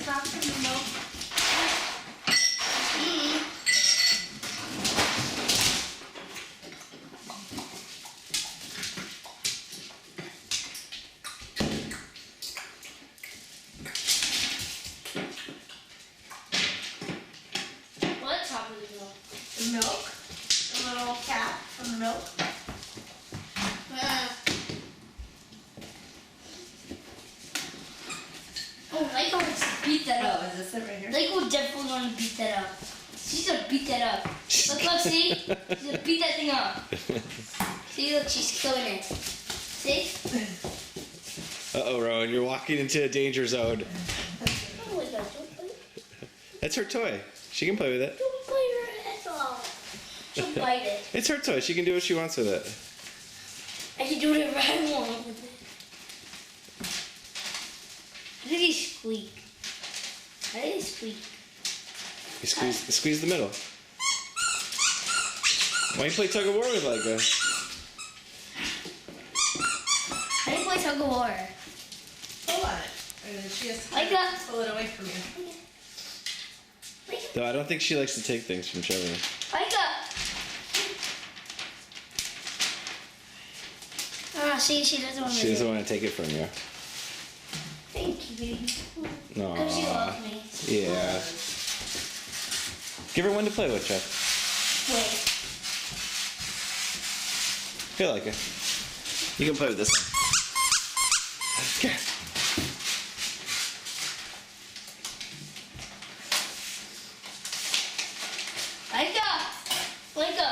Stop from the milk. What's top of the milk? The milk. The little cap from the milk. Oh, Laika wants to beat that up. Oh, is this it right here? Laika would definitely want to beat that up. She's gonna beat that up. Look, see? She's gonna beat that thing up. See, look, she's killing it. See? Uh-oh, Rowan, you're walking into a danger zone. Oh, Laika, don't play. That's her toy. She can play with it. Don't play her head off. She'll bite it. It's her toy. She can do what she wants with it. I can do whatever I want with it. How did he squeak? How did he squeak? You squeeze the middle. Why don't you play tug of war with Laika? How do you play tug of war? Pull on it. And then she has to Laika. pull it away from you. Though I don't think she likes to take things from Trevor. Laika! Ah, see, she doesn't want to. She doesn't want to take it from you. Thank you, baby. No. Because you love me. Yeah. Give her one to play with, Trev. Wait. Here, Laika. You can play with this one. Okay. Laika,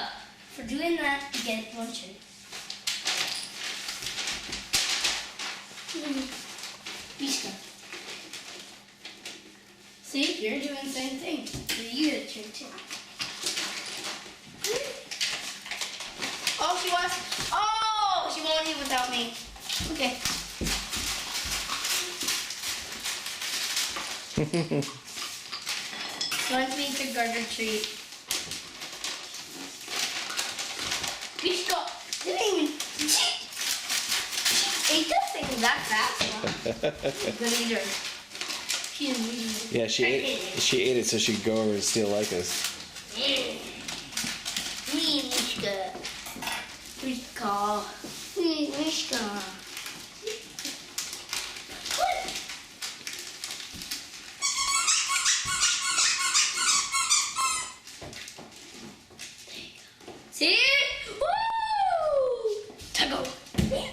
for doing that, you get one treat. Vishka. See, you're doing the same thing. So you get a treat too. Oh, she wants. Oh, she won't eat without me. Okay. Wants me to guard a treat. Vishka didn't even. She ate that thing that fast. Huh? Good eater. She didn't eat it. Yeah, she ate it so she could go over and steal Laika's. Vishka. Vishka. Vishka. See? Woo! Tuggo. Yeah.